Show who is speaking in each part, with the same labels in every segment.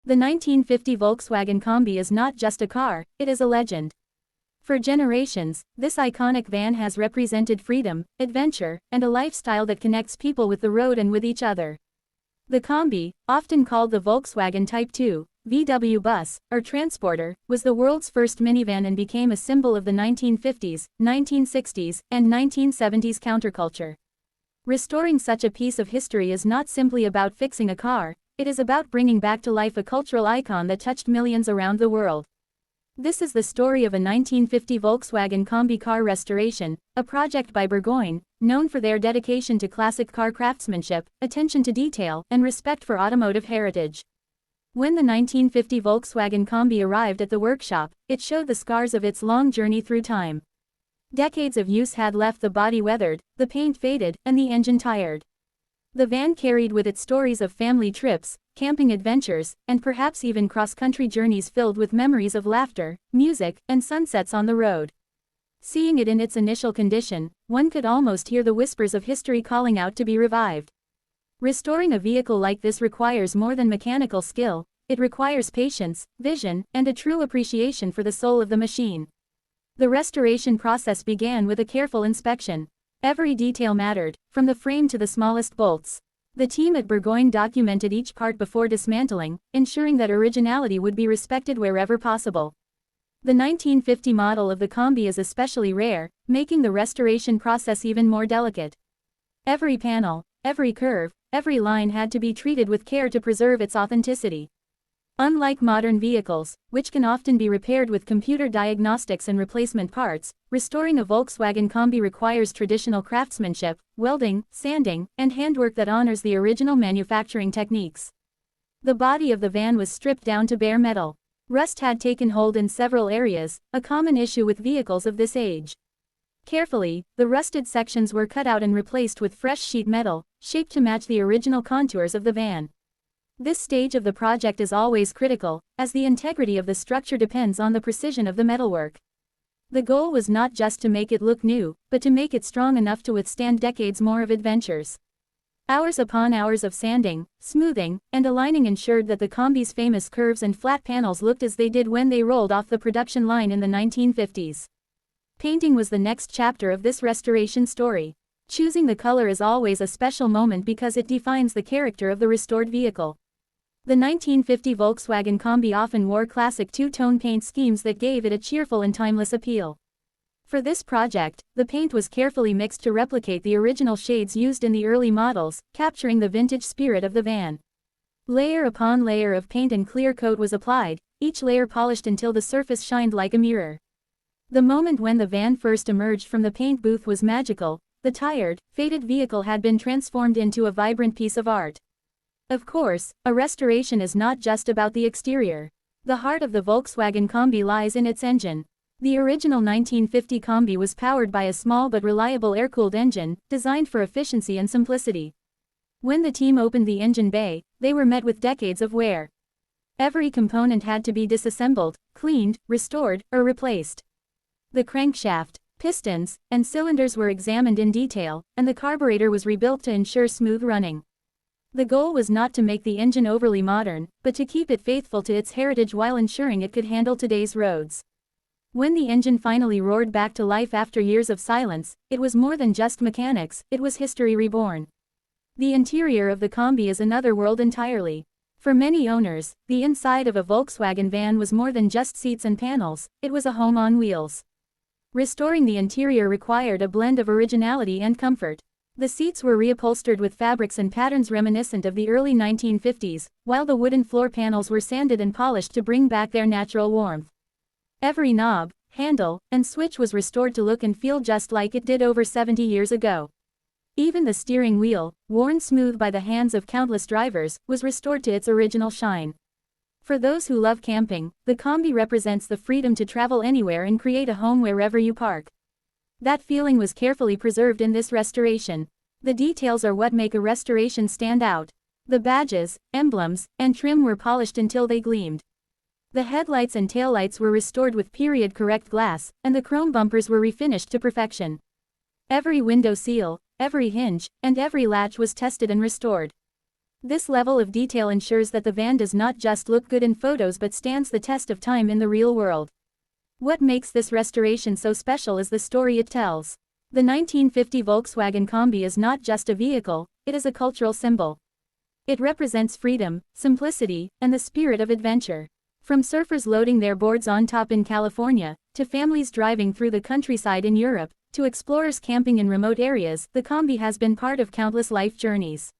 Speaker 1: The 1950 Volkswagen Combi is not just a car, it is a legend. For generations, this iconic van has represented freedom, adventure, and a lifestyle that connects people with the road and with each other. The Combi, often called the Volkswagen Type 2, VW bus, or transporter, was the world's first minivan and became a symbol of the 1950s, 1960s, and 1970s counterculture. Restoring such a piece of history is not simply about fixing a car, it is about bringing back to life a cultural icon that touched millions around the world. This is the story of a 1950 Volkswagen Combi car restoration, a project by Burgoyne, known for their dedication to classic car craftsmanship, attention to detail, and respect for automotive heritage. When the 1950 Volkswagen Combi arrived at the workshop, it showed the scars of its long journey through time. Decades of use had left the body weathered, the paint faded, and the engine tired. The van carried with it stories of family trips, camping adventures, and perhaps even cross-country journeys filled with memories of laughter, music, and sunsets on the road. Seeing it in its initial condition, one could almost hear the whispers of history calling out to be revived. Restoring a vehicle like this requires more than mechanical skill, it requires patience, vision, and a true appreciation for the soul of the machine. The restoration process began with a careful inspection. Every detail mattered, from the frame to the smallest bolts. The team at Burgoyne documented each part before dismantling, ensuring that originality would be respected wherever possible. The 1950 model of the Combi is especially rare, making the restoration process even more delicate. Every panel, every curve, every line had to be treated with care to preserve its authenticity. Unlike modern vehicles, which can often be repaired with computer diagnostics and replacement parts, restoring a Volkswagen Combi requires traditional craftsmanship, welding, sanding, and handwork that honors the original manufacturing techniques. The body of the van was stripped down to bare metal. Rust had taken hold in several areas, a common issue with vehicles of this age. Carefully, the rusted sections were cut out and replaced with fresh sheet metal, shaped to match the original contours of the van. This stage of the project is always critical, as the integrity of the structure depends on the precision of the metalwork. The goal was not just to make it look new, but to make it strong enough to withstand decades more of adventures. Hours upon hours of sanding, smoothing, and aligning ensured that the Combi's famous curves and flat panels looked as they did when they rolled off the production line in the 1950s. Painting was the next chapter of this restoration story. Choosing the color is always a special moment because it defines the character of the restored vehicle. The 1950 Volkswagen Combi often wore classic two-tone paint schemes that gave it a cheerful and timeless appeal. For this project, the paint was carefully mixed to replicate the original shades used in the early models, capturing the vintage spirit of the van. Layer upon layer of paint and clear coat was applied, each layer polished until the surface shined like a mirror. The moment when the van first emerged from the paint booth was magical. The tired, faded vehicle had been transformed into a vibrant piece of art. Of course, a restoration is not just about the exterior. The heart of the Volkswagen Combi lies in its engine. The original 1950 Combi was powered by a small but reliable air-cooled engine, designed for efficiency and simplicity. When the team opened the engine bay, they were met with decades of wear. Every component had to be disassembled, cleaned, restored, or replaced. The crankshaft, pistons, and cylinders were examined in detail, and the carburetor was rebuilt to ensure smooth running. The goal was not to make the engine overly modern, but to keep it faithful to its heritage while ensuring it could handle today's roads. When the engine finally roared back to life after years of silence, it was more than just mechanics, it was history reborn. The interior of the Combi is another world entirely. For many owners, the inside of a Volkswagen van was more than just seats and panels, it was a home on wheels. Restoring the interior required a blend of originality and comfort. The seats were reupholstered with fabrics and patterns reminiscent of the early 1950s, while the wooden floor panels were sanded and polished to bring back their natural warmth. Every knob, handle, and switch was restored to look and feel just like it did over 70 years ago. Even the steering wheel, worn smooth by the hands of countless drivers, was restored to its original shine. For those who love camping, the Combi represents the freedom to travel anywhere and create a home wherever you park. That feeling was carefully preserved in this restoration. The details are what make a restoration stand out. The badges, emblems, and trim were polished until they gleamed. The headlights and taillights were restored with period-correct glass, and the chrome bumpers were refinished to perfection. Every window seal, every hinge, and every latch was tested and restored. This level of detail ensures that the van does not just look good in photos but stands the test of time in the real world. What makes this restoration so special is the story it tells. The 1950 Volkswagen Combi is not just a vehicle, it is a cultural symbol. It represents freedom, simplicity, and the spirit of adventure. From surfers loading their boards on top in California, to families driving through the countryside in Europe, to explorers camping in remote areas, the Combi has been part of countless life journeys.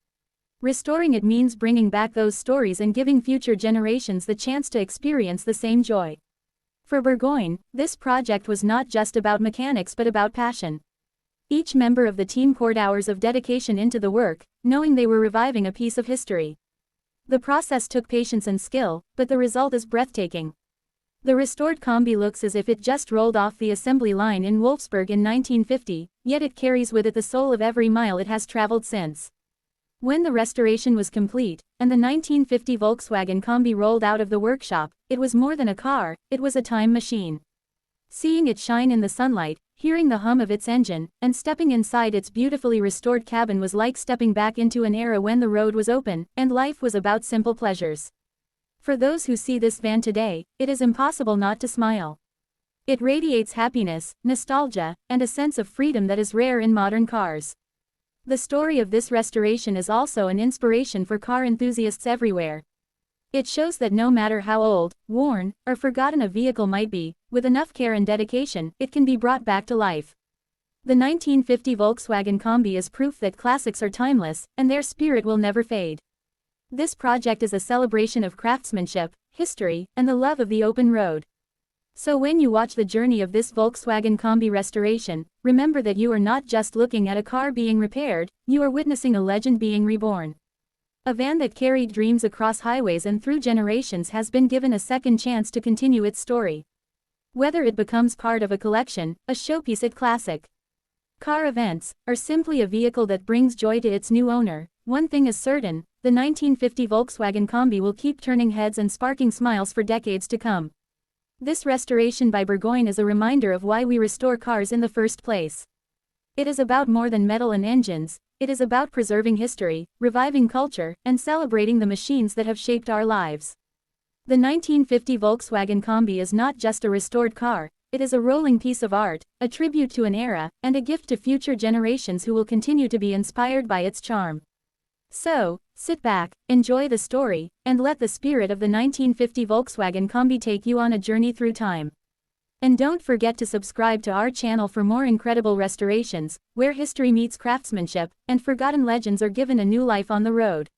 Speaker 1: Restoring it means bringing back those stories and giving future generations the chance to experience the same joy. For Burgoyne, this project was not just about mechanics but about passion. Each member of the team poured hours of dedication into the work, knowing they were reviving a piece of history. The process took patience and skill, but the result is breathtaking. The restored Combi looks as if it just rolled off the assembly line in Wolfsburg in 1950, yet it carries with it the soul of every mile it has traveled since. When the restoration was complete, and the 1950 Volkswagen Combi rolled out of the workshop, it was more than a car, it was a time machine. Seeing it shine in the sunlight, hearing the hum of its engine, and stepping inside its beautifully restored cabin was like stepping back into an era when the road was open, and life was about simple pleasures. For those who see this van today, it is impossible not to smile. It radiates happiness, nostalgia, and a sense of freedom that is rare in modern cars. The story of this restoration is also an inspiration for car enthusiasts everywhere. It shows that no matter how old, worn, or forgotten a vehicle might be, with enough care and dedication, it can be brought back to life. The 1950 Volkswagen Combi is proof that classics are timeless, and their spirit will never fade. This project is a celebration of craftsmanship, history, and the love of the open road. So when you watch the journey of this Volkswagen Combi restoration, remember that you are not just looking at a car being repaired, you are witnessing a legend being reborn. A van that carried dreams across highways and through generations has been given a second chance to continue its story. Whether it becomes part of a collection, a showpiece at classic car events, or simply a vehicle that brings joy to its new owner, one thing is certain, the 1950 Volkswagen Combi will keep turning heads and sparking smiles for decades to come. This restoration by Burgoyne is a reminder of why we restore cars in the first place. It is about more than metal and engines, it is about preserving history, reviving culture, and celebrating the machines that have shaped our lives. The 1950 Volkswagen Combi is not just a restored car, it is a rolling piece of art, a tribute to an era, and a gift to future generations who will continue to be inspired by its charm. So, sit back, enjoy the story, and let the spirit of the 1950 Volkswagen Combi take you on a journey through time. And don't forget to subscribe to our channel for more incredible restorations, where history meets craftsmanship, and forgotten legends are given a new life on the road.